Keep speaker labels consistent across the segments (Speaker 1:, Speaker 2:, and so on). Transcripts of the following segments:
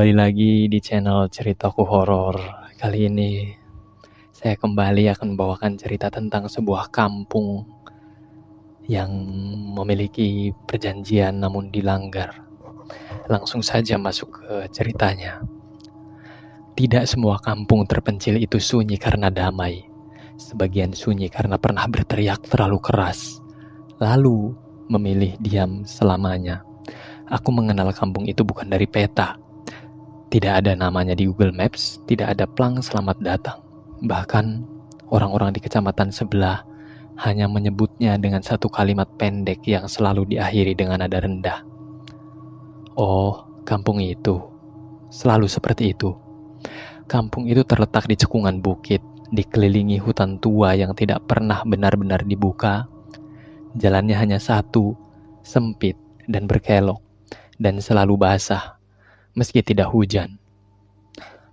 Speaker 1: Kembali lagi di channel Ceritaku Horor. Kali ini saya kembali akan membawakan cerita tentang sebuah kampung yang memiliki perjanjian namun dilanggar. Langsung saja masuk ke ceritanya. Tidak semua kampung terpencil itu sunyi karena damai. Sebagian sunyi karena pernah berteriak terlalu keras, lalu memilih diam selamanya. Aku mengenal kampung itu bukan dari peta. Tidak ada namanya di Google Maps, tidak ada plang selamat datang. Bahkan orang-orang di kecamatan sebelah hanya menyebutnya dengan satu kalimat pendek yang selalu diakhiri dengan nada rendah. Oh, kampung itu. Selalu seperti itu. Kampung itu terletak di cekungan bukit, dikelilingi hutan tua yang tidak pernah benar-benar dibuka. Jalannya hanya satu, sempit dan berkelok, dan selalu basah. Meski tidak hujan,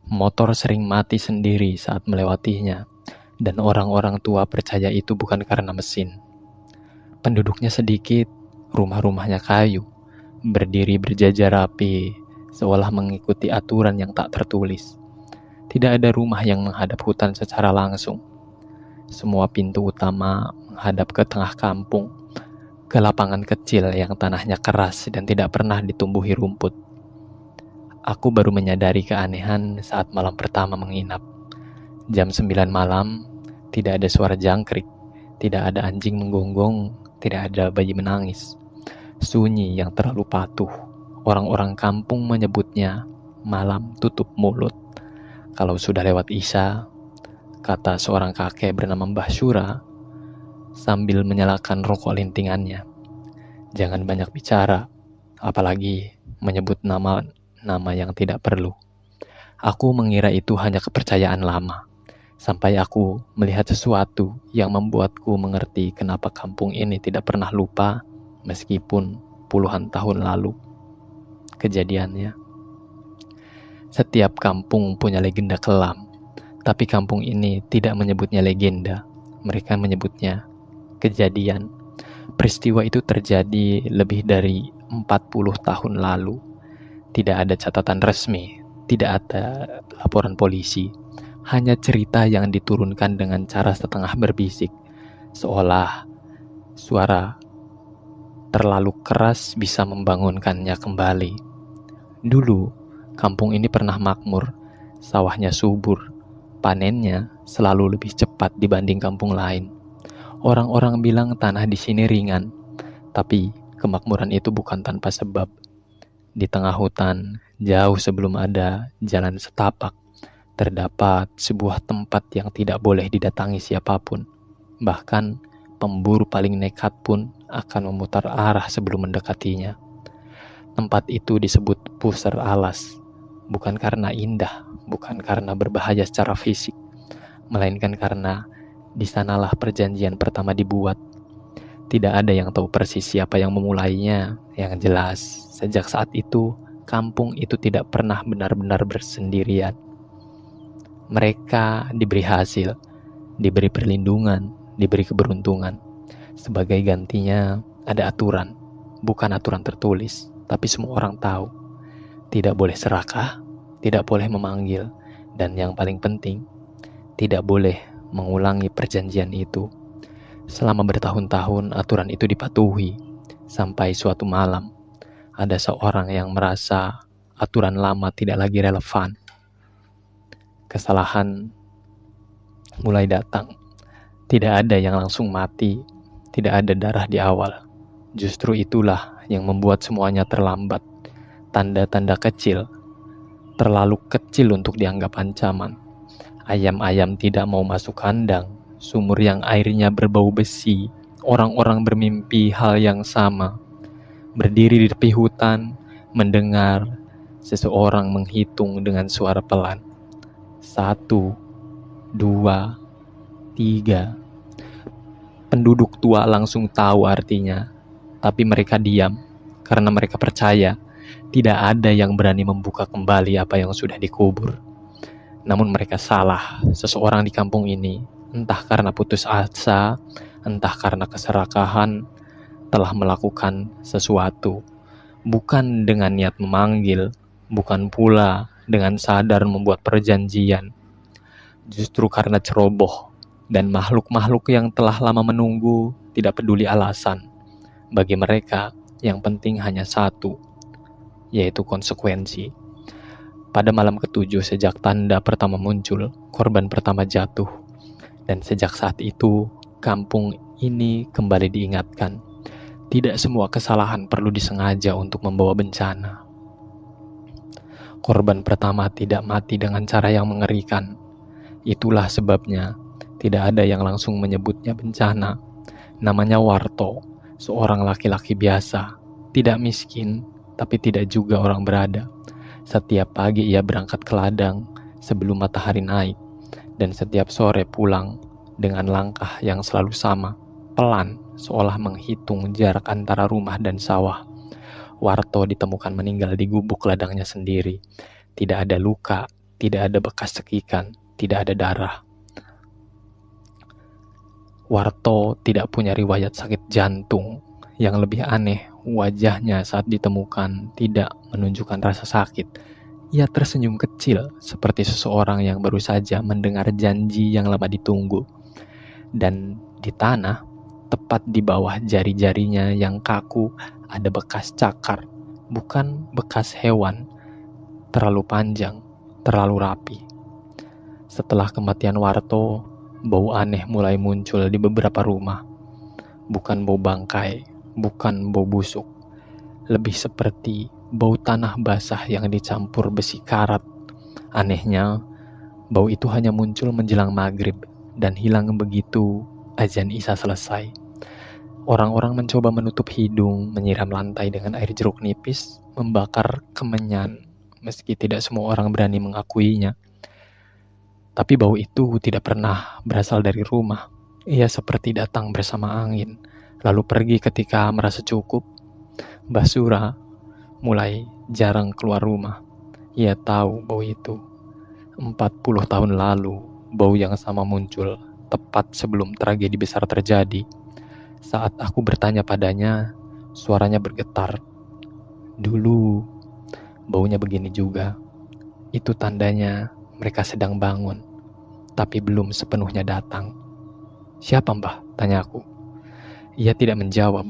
Speaker 1: motor sering mati sendiri saat melewatinya, dan orang-orang tua percaya itu bukan karena mesin. Penduduknya sedikit, rumah-rumahnya kayu, berdiri berjajar rapi, seolah mengikuti aturan yang tak tertulis. Tidak ada rumah yang menghadap hutan secara langsung. Semua pintu utama menghadap ke tengah kampung, ke lapangan kecil yang tanahnya keras dan tidak pernah ditumbuhi rumput. Aku baru menyadari keanehan saat malam pertama menginap. Jam 9 malam, tidak ada suara jangkrik, tidak ada anjing menggonggong, tidak ada bayi menangis. Sunyi yang terlalu patuh. Orang-orang kampung menyebutnya malam tutup mulut. Kalau sudah lewat Isya, kata seorang kakek bernama Mbah Syura sambil menyalakan rokok lintingannya, jangan banyak bicara, apalagi menyebut nama yang tidak perlu. Aku mengira itu hanya kepercayaan lama, sampai aku melihat sesuatu yang membuatku mengerti kenapa kampung ini tidak pernah lupa meskipun puluhan tahun lalu kejadiannya. Setiap kampung punya legenda kelam, tapi kampung ini tidak menyebutnya legenda, mereka menyebutnya kejadian. Peristiwa itu terjadi lebih dari 40 tahun lalu. Tidak ada catatan resmi, tidak ada laporan polisi, hanya cerita yang diturunkan dengan cara setengah berbisik, seolah suara terlalu keras bisa membangunkannya kembali. Dulu, kampung ini pernah makmur, sawahnya subur, panennya selalu lebih cepat dibanding kampung lain. Orang-orang bilang tanah di sini ringan, tapi kemakmuran itu bukan tanpa sebab. Di tengah hutan, jauh sebelum ada jalan setapak, terdapat sebuah tempat yang tidak boleh didatangi siapapun. Bahkan, pemburu paling nekat pun akan memutar arah sebelum mendekatinya. Tempat itu disebut Pusar Alas, bukan karena indah, bukan karena berbahaya secara fisik, melainkan karena di sanalah perjanjian pertama dibuat. Tidak ada yang tahu persis siapa yang memulainya. Yang jelas, sejak saat itu, kampung itu tidak pernah benar-benar bersendirian. Mereka diberi hasil, diberi perlindungan, diberi keberuntungan. Sebagai gantinya, ada aturan. Bukan aturan tertulis, tapi semua orang tahu. Tidak boleh serakah, tidak boleh memanggil, dan yang paling penting, tidak boleh mengulangi perjanjian itu. Selama bertahun-tahun aturan itu dipatuhi, sampai suatu malam ada seorang yang merasa aturan lama tidak lagi relevan. Kesalahan mulai datang. Tidak ada yang langsung mati, tidak ada darah di awal. Justru itulah yang membuat semuanya terlambat. Tanda-tanda kecil, terlalu kecil untuk dianggap ancaman. Ayam-ayam tidak mau masuk kandang, sumur yang airnya berbau besi, orang-orang bermimpi hal yang sama. Berdiri di tepi hutan, mendengar seseorang menghitung dengan suara pelan. 1, 2, 3. Penduduk tua langsung tahu artinya, tapi mereka diam karena mereka percaya tidak ada yang berani membuka kembali apa yang sudah dikubur. Namun mereka salah. Seseorang di kampung ini, entah karena putus asa, entah karena keserakahan, telah melakukan sesuatu. Bukan dengan niat memanggil, bukan pula dengan sadar membuat perjanjian. Justru karena ceroboh dan makhluk-makhluk yang telah lama menunggu tidak peduli alasan. Bagi mereka, yang penting hanya satu, yaitu konsekuensi. Pada malam ketujuh sejak tanda pertama muncul, korban pertama jatuh. Dan sejak saat itu, kampung ini kembali diingatkan. Tidak semua kesalahan perlu disengaja untuk membawa bencana. Korban pertama tidak mati dengan cara yang mengerikan. Itulah sebabnya tidak ada yang langsung menyebutnya bencana. Namanya Warto, seorang laki-laki biasa, tidak miskin, tapi tidak juga orang berada. Setiap pagi ia berangkat ke ladang sebelum matahari naik, dan setiap sore pulang dengan langkah yang selalu sama, pelan, seolah menghitung jarak antara rumah dan sawah. Warto ditemukan meninggal di gubuk ladangnya sendiri. Tidak ada luka, tidak ada bekas cekikan, tidak ada darah. Warto tidak punya riwayat sakit jantung. Yang lebih aneh, wajahnya saat ditemukan tidak menunjukkan rasa sakit. Ia tersenyum kecil seperti seseorang yang baru saja mendengar janji yang lama ditunggu. Dan di tanah, tepat di bawah jari-jarinya yang kaku, ada bekas cakar, bukan bekas hewan. Terlalu panjang, terlalu rapi. Setelah kematian Warto, bau aneh mulai muncul di beberapa rumah. Bukan bau bangkai, bukan bau busuk. Lebih seperti bau tanah basah yang dicampur besi karat. Anehnya, bau itu hanya muncul menjelang maghrib dan hilang begitu azan Isya selesai. Orang-orang mencoba menutup hidung, menyiram lantai dengan air jeruk nipis, membakar kemenyan, meski tidak semua orang berani mengakuinya. Tapi bau itu tidak pernah berasal dari rumah. Ia seperti datang bersama angin, lalu pergi ketika merasa cukup. Basura mulai jarang keluar rumah. Ia tahu bau itu. 40 tahun lalu, bau yang sama muncul, tepat sebelum tragedi besar terjadi. Saat aku bertanya padanya, suaranya bergetar. Dulu, baunya begini juga. Itu tandanya mereka sedang bangun, tapi belum sepenuhnya datang. Siapa mbah? Tanya aku. Ia tidak menjawab,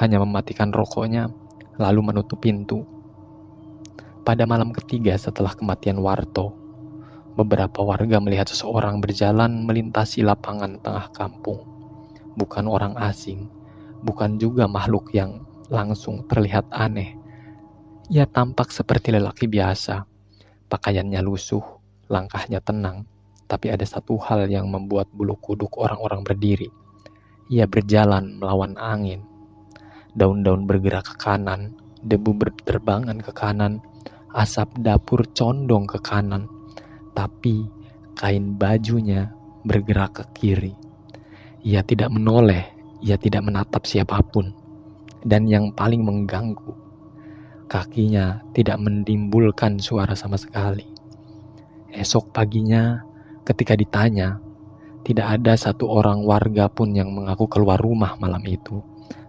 Speaker 1: hanya mematikan rokoknya, lalu menutup pintu. Pada malam ketiga setelah kematian Warto, beberapa warga melihat seseorang berjalan melintasi lapangan tengah kampung. Bukan orang asing, bukan juga makhluk yang langsung terlihat aneh. Ia tampak seperti lelaki biasa, pakaiannya lusuh, langkahnya tenang, tapi ada satu hal yang membuat bulu kuduk orang-orang berdiri. Ia berjalan melawan angin. Daun-daun bergerak ke kanan, debu berterbangan ke kanan, asap dapur condong ke kanan, tapi kain bajunya bergerak ke kiri. Ia tidak menoleh, ia tidak menatap siapapun. Dan yang paling mengganggu, kakinya tidak menimbulkan suara sama sekali. Esok paginya, ketika ditanya, tidak ada satu orang warga pun yang mengaku keluar rumah malam itu,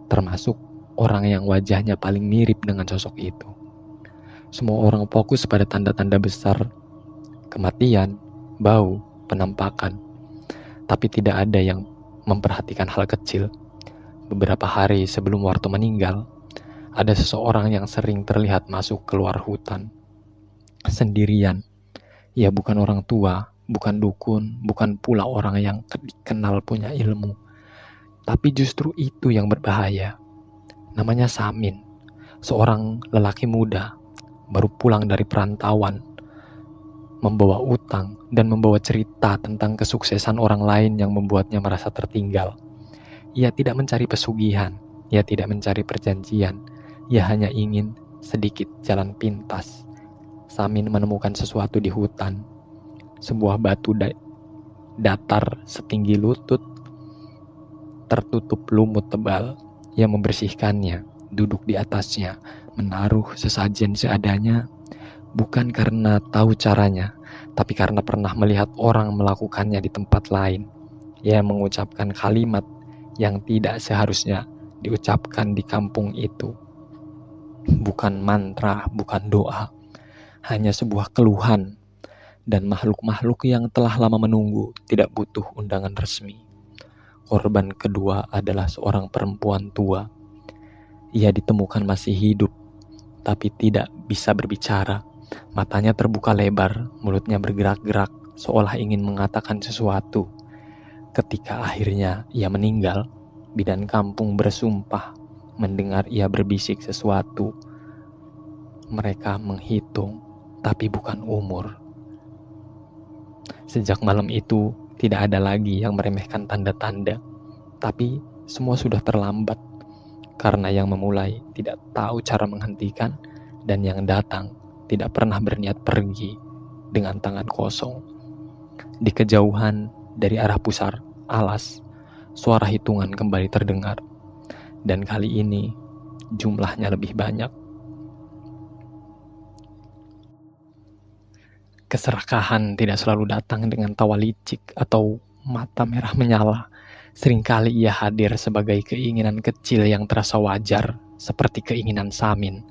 Speaker 1: termasuk orang yang wajahnya paling mirip dengan sosok itu. Semua orang fokus pada tanda-tanda besar, kematian, bau, penampakan. Tapi tidak ada yang memperhatikan hal kecil. Beberapa hari sebelum Warto meninggal, ada seseorang yang sering terlihat masuk keluar hutan sendirian. Ia bukan orang tua, bukan dukun, bukan pula orang yang dikenal punya ilmu. Tapi justru itu yang berbahaya. Namanya Samin, seorang lelaki muda, baru pulang dari perantauan, membawa utang dan membawa cerita tentang kesuksesan orang lain yang membuatnya merasa tertinggal. Ia tidak mencari pesugihan, ia tidak mencari perjanjian, ia hanya ingin sedikit jalan pintas. Samin menemukan sesuatu di hutan, sebuah batu datar setinggi lutut, tertutup lumut tebal. Ia membersihkannya, duduk di atasnya, menaruh sesajen seadanya, bukan karena tahu caranya, tapi karena pernah melihat orang melakukannya di tempat lain. Ia mengucapkan kalimat yang tidak seharusnya diucapkan di kampung itu. Bukan mantra, bukan doa, hanya sebuah keluhan, dan makhluk-makhluk yang telah lama menunggu tidak butuh undangan resmi. Korban kedua adalah seorang perempuan tua. Ia ditemukan masih hidup, tapi tidak bisa berbicara. Matanya terbuka lebar, mulutnya bergerak-gerak, seolah ingin mengatakan sesuatu. Ketika akhirnya ia meninggal, bidan kampung bersumpah mendengar ia berbisik sesuatu. Mereka menghitung, tapi bukan umur. Sejak malam itu, tidak ada lagi yang meremehkan tanda-tanda. Tapi semua sudah terlambat, karena yang memulai tidak tahu cara menghentikan, dan yang datang tidak pernah berniat pergi dengan tangan kosong. Di kejauhan dari arah pusar alas, suara hitungan kembali terdengar. Dan kali ini jumlahnya lebih banyak. Keserakahan tidak selalu datang dengan tawa licik atau mata merah menyala. Seringkali ia hadir sebagai keinginan kecil yang terasa wajar, seperti keinginan Samin.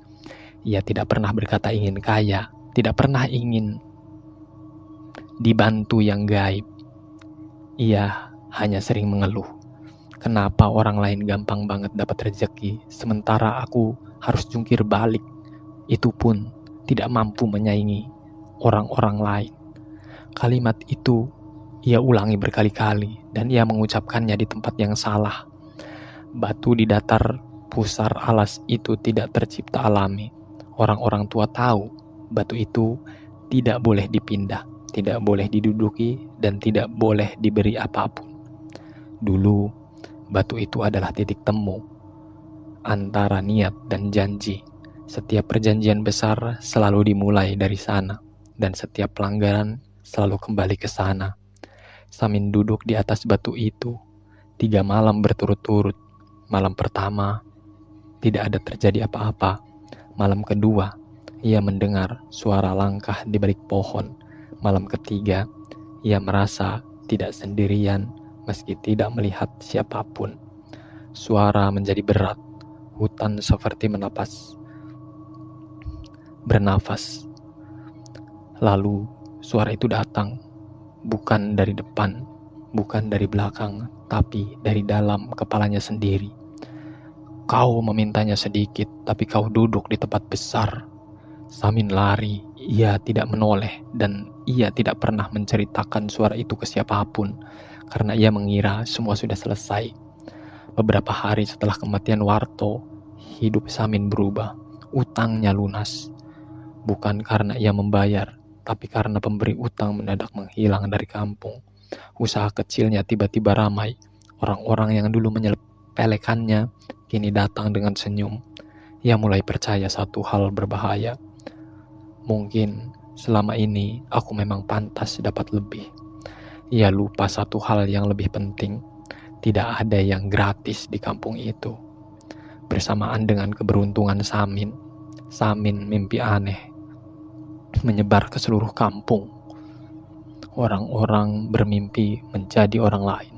Speaker 1: Ia tidak pernah berkata ingin kaya, tidak pernah ingin dibantu yang gaib. Ia hanya sering mengeluh. Kenapa orang lain gampang banget dapat rezeki, sementara aku harus jungkir balik. Itu pun tidak mampu menyaingi orang-orang lain. Kalimat itu ia ulangi berkali-kali, dan ia mengucapkannya di tempat yang salah. Batu di datar pusar alas itu tidak tercipta alami. Orang-orang tua tahu batu itu tidak boleh dipindah, tidak boleh diduduki, dan tidak boleh diberi apapun. Dulu, batu itu adalah titik temu antara niat dan janji. Setiap perjanjian besar selalu dimulai dari sana, dan setiap pelanggaran selalu kembali ke sana. Samin duduk di atas batu itu 3 malam berturut-turut. Malam pertama, tidak ada terjadi apa-apa. Malam kedua, ia mendengar suara langkah di balik pohon. Malam ketiga, ia merasa tidak sendirian meski tidak melihat siapapun. Suara menjadi berat. Hutan seperti bernafas. Lalu suara itu datang, bukan dari depan, bukan dari belakang, tapi dari dalam kepalanya sendiri. Kau memintanya sedikit, tapi kau duduk di tempat besar. Samin lari, ia tidak menoleh, dan ia tidak pernah menceritakan suara itu ke siapapun, karena ia mengira semua sudah selesai. Beberapa hari setelah kematian Warto, hidup Samin berubah. Utangnya lunas, bukan karena ia membayar, tapi karena pemberi utang mendadak menghilang dari kampung. Usaha kecilnya tiba-tiba ramai. Orang-orang yang dulu menyepelekannya kini datang dengan senyum. Ia mulai percaya satu hal berbahaya. Mungkin selama ini aku memang pantas dapat lebih. Ia lupa satu hal yang lebih penting. Tidak ada yang gratis di kampung itu. Bersamaan dengan keberuntungan Samin mimpi aneh menyebar ke seluruh kampung. Orang-orang bermimpi menjadi orang lain.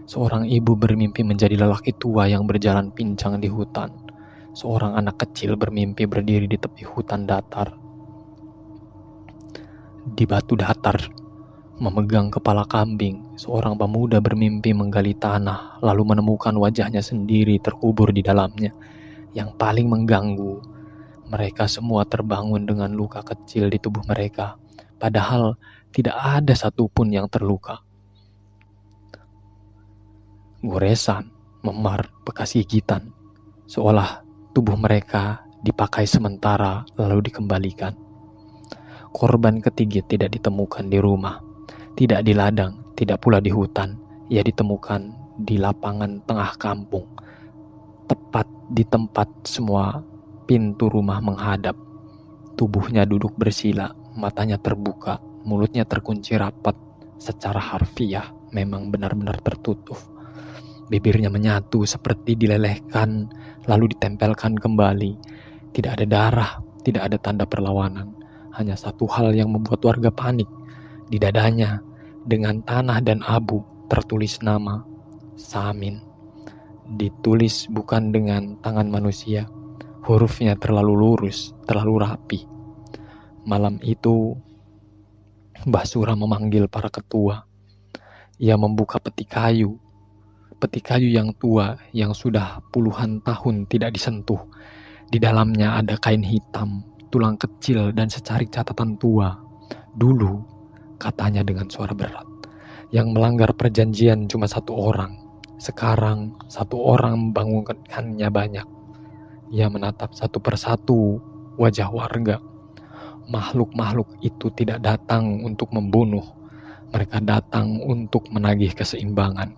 Speaker 1: Seorang ibu bermimpi menjadi lelaki tua yang berjalan pincang di hutan. Seorang anak kecil bermimpi berdiri di tepi hutan datar. Di batu datar, memegang kepala kambing, seorang pemuda bermimpi menggali tanah, lalu menemukan wajahnya sendiri terkubur di dalamnya. Yang paling mengganggu, mereka semua terbangun dengan luka kecil di tubuh mereka, padahal tidak ada satupun yang terluka. Goresan, memar, bekas gigitan, seolah tubuh mereka dipakai sementara lalu dikembalikan. Korban ketiga tidak ditemukan di rumah, tidak di ladang, tidak pula di hutan. Ia ditemukan di lapangan tengah kampung, tepat di tempat semua pintu rumah menghadap. Tubuhnya duduk bersila, matanya terbuka, mulutnya terkunci rapat. Secara harfiah memang benar-benar tertutup. Bibirnya menyatu seperti dilelehkan, lalu ditempelkan kembali. Tidak ada darah, tidak ada tanda perlawanan. Hanya satu hal yang membuat warga panik. Di dadanya, dengan tanah dan abu, tertulis nama Samin. Ditulis bukan dengan tangan manusia. Hurufnya terlalu lurus, terlalu rapi. Malam itu, Mbah Sura memanggil para ketua. Ia membuka peti kayu yang tua yang sudah puluhan tahun tidak disentuh. Di dalamnya ada kain hitam, tulang kecil, dan secarik catatan tua. Dulu, katanya dengan suara berat, yang melanggar perjanjian cuma satu orang. Sekarang, satu orang membangunkannya banyak. Ia menatap satu persatu wajah warga. Makhluk-makhluk itu tidak datang untuk membunuh. Mereka datang untuk menagih keseimbangan.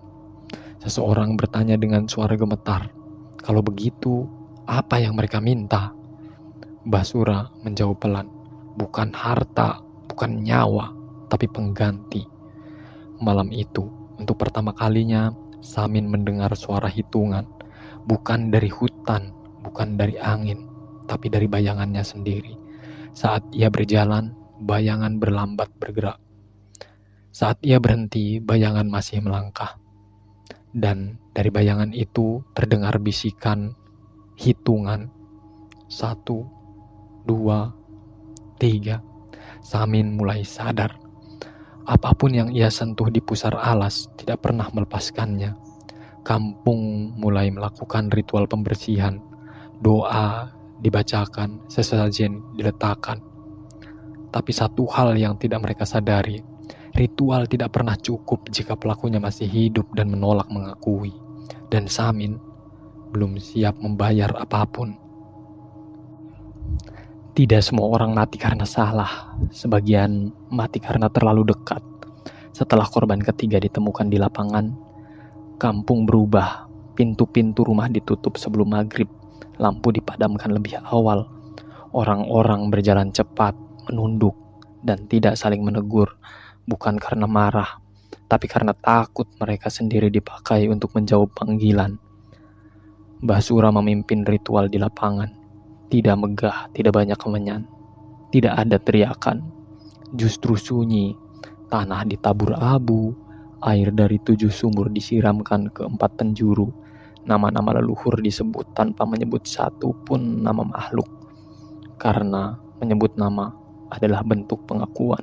Speaker 1: Seseorang bertanya dengan suara gemetar, "Kalau begitu, apa yang mereka minta?" Mbah Sura menjawab pelan, "Bukan harta, bukan nyawa, tapi pengganti." Malam itu, untuk pertama kalinya, Samin mendengar suara hitungan, bukan dari hutan, bukan dari angin, tapi dari bayangannya sendiri. Saat ia berjalan, bayangan berlambat bergerak. Saat ia berhenti, bayangan masih melangkah. Dan dari bayangan itu terdengar bisikan hitungan. 1, 2, 3. Samin mulai sadar. Apapun yang ia sentuh di pusar alas tidak pernah melepaskannya. Kampung mulai melakukan ritual pembersihan. Doa dibacakan, sesajen diletakkan. Tapi satu hal yang tidak mereka sadari, ritual tidak pernah cukup jika pelakunya masih hidup dan menolak mengakui. Dan Samin belum siap membayar apapun. Tidak semua orang mati karena salah, sebagian mati karena terlalu dekat. Setelah korban ketiga ditemukan di lapangan, kampung berubah. Pintu-pintu rumah ditutup sebelum maghrib, lampu dipadamkan lebih awal. Orang-orang berjalan cepat, menunduk, dan tidak saling menegur, bukan karena marah, tapi karena takut mereka sendiri dipakai untuk menjawab panggilan. Mbah Sura memimpin ritual di lapangan. Tidak megah, tidak banyak kemenyan, tidak ada teriakan, justru sunyi. Tanah ditabur abu, air dari 7 sumur disiramkan ke 4 penjuru. Nama-nama leluhur disebut tanpa menyebut satu pun nama makhluk, karena menyebut nama adalah bentuk pengakuan,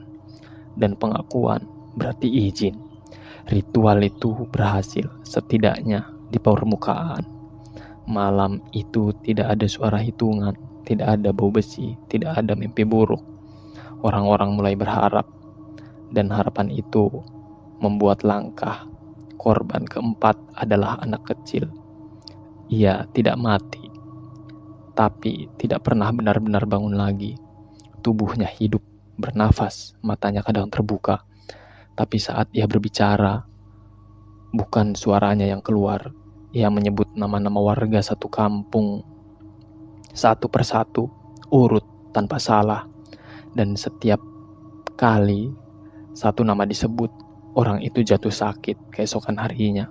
Speaker 1: dan pengakuan berarti izin. Ritual itu berhasil, setidaknya di permukaan. Malam itu tidak ada suara hitungan, tidak ada bau besi, tidak ada mimpi buruk. Orang-orang mulai berharap, dan harapan itu membuat langkah. Korban keempat adalah anak kecil. Ia tidak mati, tapi tidak pernah benar-benar bangun lagi. Tubuhnya hidup, bernafas, matanya kadang terbuka. Tapi saat ia berbicara, bukan suaranya yang keluar. Ia menyebut nama-nama warga satu kampung, satu persatu, urut tanpa salah. Dan setiap kali satu nama disebut, orang itu jatuh sakit keesokan harinya.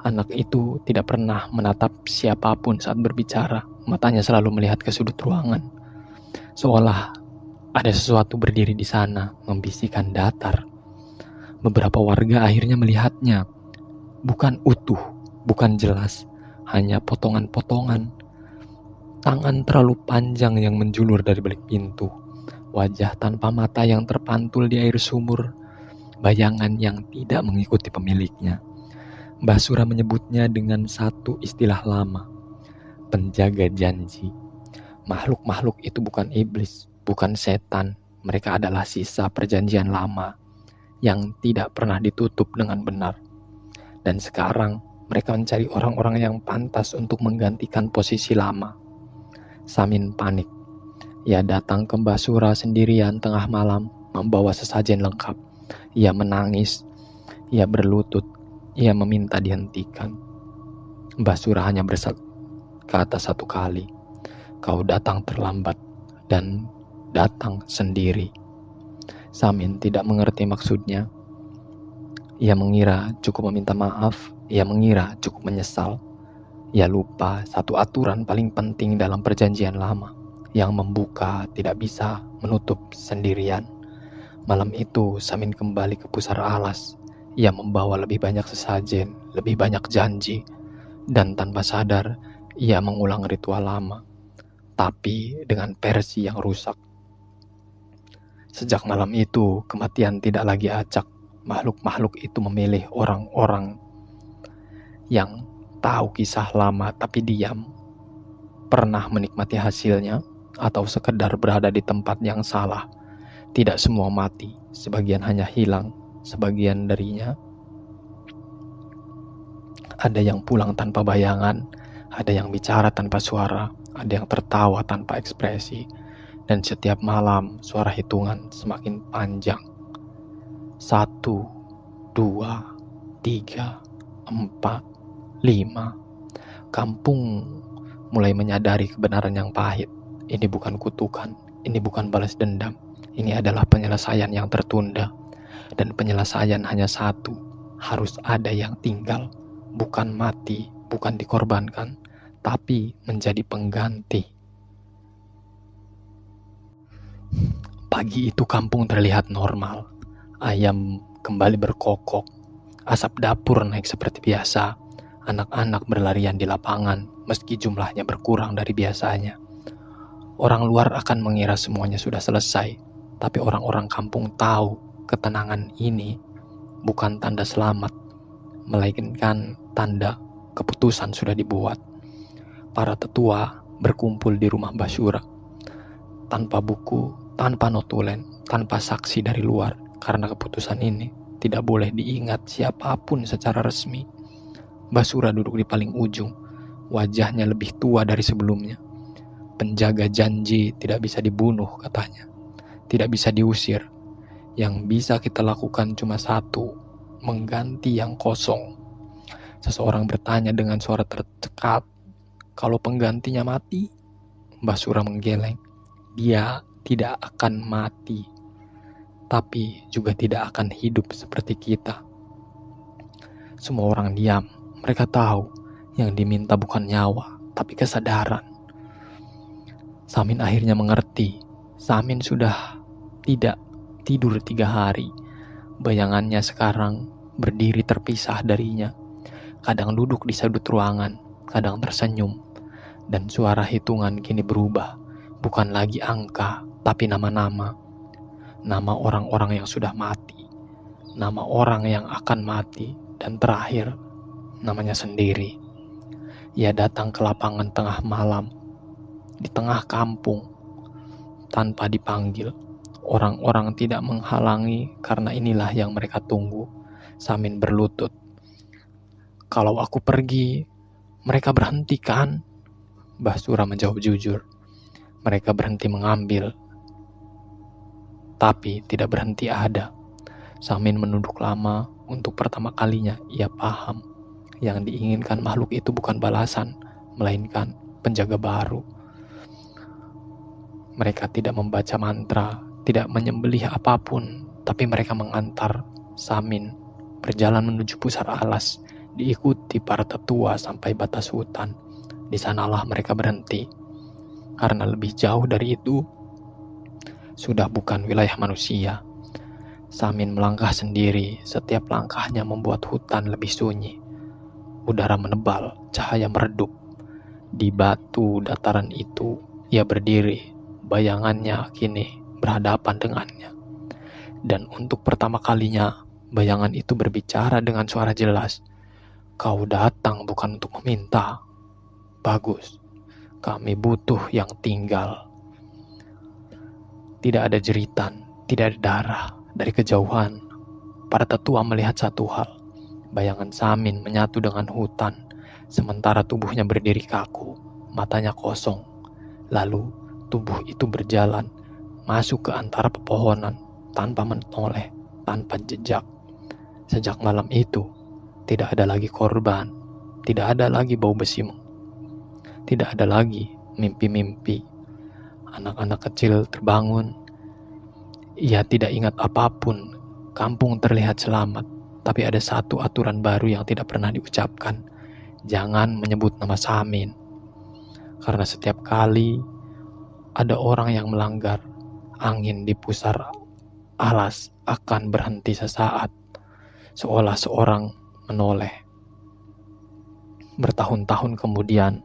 Speaker 1: Anak itu tidak pernah menatap siapapun saat berbicara. Matanya selalu melihat ke sudut ruangan, seolah ada sesuatu berdiri di sana, membisikkan datar. Beberapa warga akhirnya melihatnya, bukan utuh, bukan jelas, hanya potongan-potongan. Tangan terlalu panjang yang menjulur dari balik pintu. Wajah tanpa mata yang terpantul di air sumur. Bayangan yang tidak mengikuti pemiliknya. Mbah Sura menyebutnya dengan satu istilah lama, penjaga janji. Makhluk-makhluk itu bukan iblis, bukan setan. Mereka adalah sisa perjanjian lama yang tidak pernah ditutup dengan benar. Dan sekarang mereka mencari orang-orang yang pantas untuk menggantikan posisi lama. Samin panik. Ia datang ke Mbah Sura sendirian tengah malam, membawa sesajen lengkap. Ia menangis, ia berlutut, ia meminta dihentikan. Mbah Sura hanya berkata satu kali, "Kau datang terlambat dan datang sendiri." Samin tidak mengerti maksudnya. Ia mengira cukup meminta maaf, ia mengira cukup menyesal. Ia lupa satu aturan paling penting dalam perjanjian lama, yang membuka tidak bisa menutup sendirian. Malam itu Samin kembali ke pusar alas. Ia membawa lebih banyak sesajen, lebih banyak janji, dan tanpa sadar ia mengulang ritual lama, tapi dengan versi yang rusak. Sejak malam itu, kematian tidak lagi acak. Makhluk-makhluk itu memilih orang-orang yang tahu kisah lama tapi diam, pernah menikmati hasilnya, atau sekedar berada di tempat yang salah. Tidak semua mati, sebagian hanya hilang. Sebagian darinya ada yang pulang tanpa bayangan, ada yang bicara tanpa suara, ada yang tertawa tanpa ekspresi. Dan setiap malam suara hitungan semakin panjang. 1, 2, 3, 4, 5. Kampung mulai menyadari kebenaran yang pahit. Ini bukan kutukan, ini bukan balas dendam. Ini adalah penyelesaian yang tertunda. Dan penyelesaian hanya satu, harus ada yang tinggal. Bukan mati, bukan dikorbankan, tapi menjadi pengganti. Pagi itu kampung terlihat normal. Ayam kembali berkokok. Asap dapur naik seperti biasa. Anak-anak berlarian di lapangan, meski jumlahnya berkurang dari biasanya. Orang luar akan mengira semuanya sudah selesai, tapi orang-orang kampung tahu ketenangan ini bukan tanda selamat, melainkan tanda keputusan sudah dibuat. Para tetua berkumpul di rumah Basyura, tanpa buku, tanpa notulen, tanpa saksi dari luar, karena keputusan ini tidak boleh diingat siapapun secara resmi. Basyura duduk di paling ujung, wajahnya lebih tua dari sebelumnya. Penjaga janji tidak bisa dibunuh, katanya. Tidak bisa diusir. Yang bisa kita lakukan cuma satu, mengganti yang kosong. Seseorang bertanya dengan suara tercekat, kalau penggantinya mati? Basyura menggeleng. Dia tidak akan mati, tapi juga tidak akan hidup seperti kita. Semua orang diam. Mereka tahu yang diminta bukan nyawa, tapi kesadaran. Samin akhirnya mengerti. Samin sudah tidak tidur 3 hari. Bayangannya sekarang berdiri terpisah darinya. Kadang duduk di sudut ruangan, kadang tersenyum. Dan suara hitungan kini berubah. Bukan lagi angka, tapi nama-nama. Nama orang-orang yang sudah mati. Nama orang yang akan mati. Dan terakhir, namanya sendiri. Ia datang ke lapangan tengah malam, di tengah kampung, tanpa dipanggil. Orang-orang tidak menghalangi karena inilah yang mereka tunggu. Samin berlutut. Kalau aku pergi, mereka berhenti kan? Basyura menjawab jujur. Mereka berhenti mengambil, tapi tidak berhenti ada. Samin menunduk lama. Untuk pertama kalinya ia paham. Yang diinginkan makhluk itu bukan balasan, melainkan penjaga baru. Mereka tidak membaca mantra, tidak menyembelih apapun, tapi mereka mengantar Samin berjalan menuju pusar alas, diikuti para tetua sampai batas hutan. Di sanalah mereka berhenti, karena lebih jauh dari itu sudah bukan wilayah manusia. Samin melangkah sendiri, setiap langkahnya membuat hutan lebih sunyi. Udara menebal, cahaya meredup. Di batu dataran itu, ia berdiri. Bayangannya kini berhadapan dengannya. Dan untuk pertama kalinya, bayangan itu berbicara dengan suara jelas. Kau datang bukan untuk meminta. Bagus, kami butuh yang tinggal. Tidak ada jeritan, tidak ada darah. Dari kejauhan, para tetua melihat satu hal. Bayangan Samin menyatu dengan hutan, sementara tubuhnya berdiri kaku, matanya kosong. Lalu tubuh itu berjalan, masuk ke antara pepohonan, tanpa menoleh, tanpa jejak. Sejak malam itu, tidak ada lagi korban, tidak ada lagi bau besi, tidak ada lagi mimpi-mimpi. Anak-anak kecil terbangun. Ia tidak ingat apapun. Kampung terlihat selamat, tapi ada satu aturan baru yang tidak pernah diucapkan. Jangan menyebut nama Samin. Karena setiap kali ada orang yang melanggar, angin di pusar alas akan berhenti sesaat, seolah seorang menoleh. Bertahun-tahun kemudian,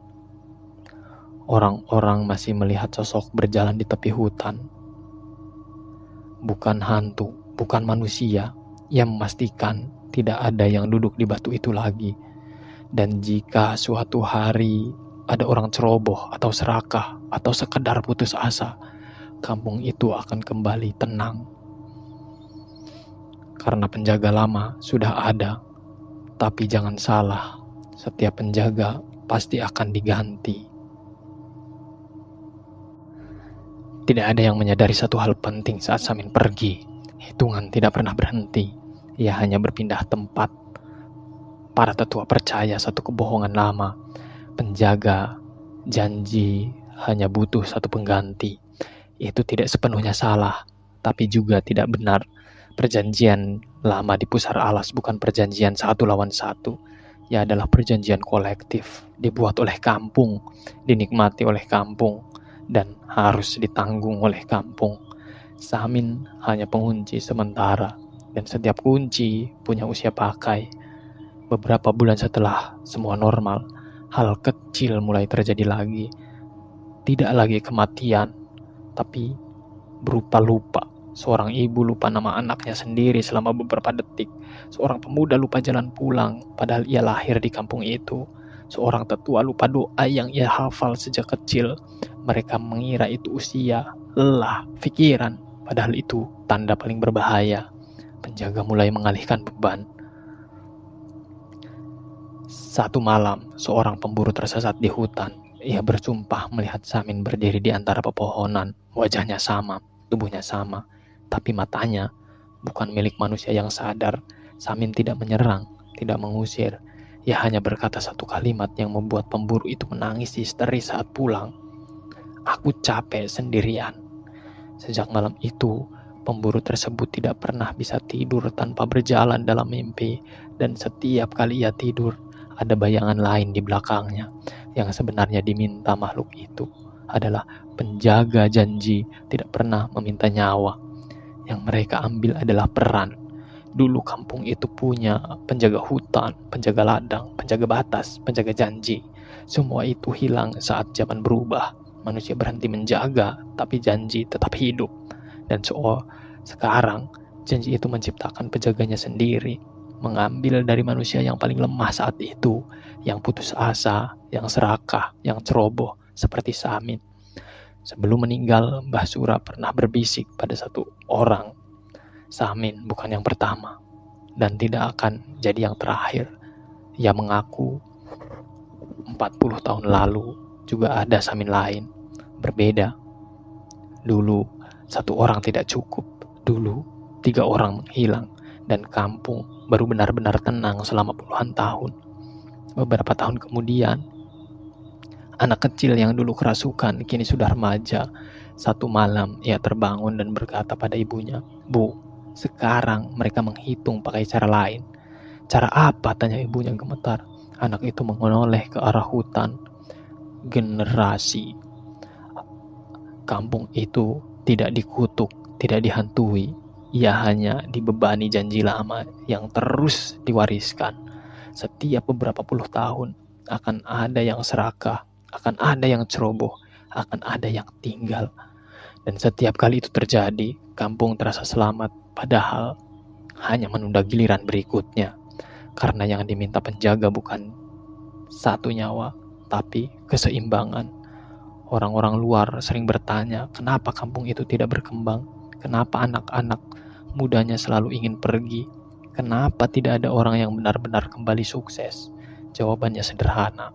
Speaker 1: orang-orang masih melihat sosok berjalan di tepi hutan. bukan hantu, bukan manusia yang memastikan tidak ada yang duduk di batu itu lagi. Dan jika suatu hari ada orang ceroboh atau serakah atau sekedar putus asa, kampung itu akan kembali tenang. Karena penjaga lama sudah ada, tapi jangan salah, setiap penjaga pasti akan diganti. Tidak ada yang menyadari satu hal penting saat Samin pergi. Hitungan tidak pernah berhenti. Ia hanya berpindah tempat. Para tetua percaya satu kebohongan lama. Penjaga janji hanya butuh satu pengganti. Itu tidak sepenuhnya salah, tapi juga tidak benar. Perjanjian lama di pusar alas bukan perjanjian satu lawan satu. Ia adalah perjanjian kolektif, dibuat oleh kampung, dinikmati oleh kampung, dan harus ditanggung oleh kampung. Samin hanya pengunci sementara, dan setiap kunci punya usia pakai. Beberapa bulan setelah semua normal, hal kecil mulai terjadi lagi. Tidak lagi kematian, tapi berupa lupa. Seorang ibu lupa nama anaknya sendiri selama beberapa detik. Seorang pemuda lupa jalan pulang, padahal ia lahir di kampung itu. Seorang tetua lupa doa yang ia hafal sejak kecil. Mereka mengira itu usia, lelah, pikiran, padahal itu tanda paling berbahaya. Penjaga mulai mengalihkan beban. Satu malam, seorang pemburu tersesat di hutan. Ia bersumpah melihat Samin berdiri di antara pepohonan. Wajahnya sama, tubuhnya sama, tapi matanya bukan milik manusia yang sadar. Samin tidak menyerang, tidak mengusir. Ia hanya berkata satu kalimat yang membuat pemburu itu menangis histeris saat pulang. Aku capek sendirian. Sejak malam itu, pemburu tersebut tidak pernah bisa tidur tanpa berjalan dalam mimpi. Dan setiap kali ia tidur, ada bayangan lain di belakangnya. Yang sebenarnya diminta makhluk itu adalah penjaga janji tidak pernah meminta nyawa. Yang mereka ambil adalah peran. Dulu kampung itu punya penjaga hutan, penjaga ladang, penjaga batas, penjaga janji. Semua itu hilang saat zaman berubah. Manusia berhenti menjaga, tapi janji tetap hidup. Dan sekarang janji itu menciptakan penjaganya sendiri. Mengambil dari manusia yang paling lemah saat itu, yang putus asa, yang serakah, yang ceroboh, seperti Samin. Sebelum meninggal, Mbah Sura pernah berbisik pada satu orang, Samin bukan yang pertama, dan tidak akan jadi yang terakhir. Ia mengaku 40 tahun lalu juga ada Samin lain, berbeda. Dulu satu orang tidak cukup, dulu 3 orang menghilang, dan kampung baru benar-benar tenang selama puluhan tahun. Beberapa tahun kemudian, anak kecil yang dulu kerasukan kini sudah remaja. Satu malam ia terbangun dan berkata pada ibunya, "Bu, sekarang mereka menghitung pakai cara lain." "Cara apa?" tanya ibunya gemetar. Anak itu menoleh ke arah hutan. Generasi. Kampung itu tidak dikutuk, tidak dihantui. Ia hanya dibebani janji lama yang terus diwariskan. Setiap beberapa puluh tahun akan ada yang serakah, akan ada yang ceroboh, akan ada yang tinggal. Dan setiap kali itu terjadi, kampung terasa selamat, padahal hanya menunda giliran berikutnya. Karena yang diminta penjaga bukan satu nyawa, tapi keseimbangan. Orang-orang luar sering bertanya, kenapa kampung itu tidak berkembang? Kenapa anak-anak mudanya selalu ingin pergi? Kenapa tidak ada orang yang benar-benar kembali sukses? Jawabannya sederhana,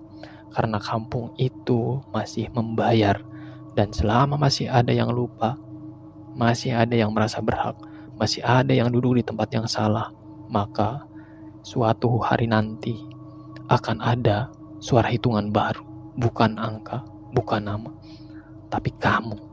Speaker 1: karena kampung itu masih membayar. Dan selama masih ada yang lupa, masih ada yang merasa berhak, masih ada yang duduk di tempat yang salah, maka suatu hari nanti akan ada suara hitungan baru. Bukan angka, bukan nama, tapi kamu.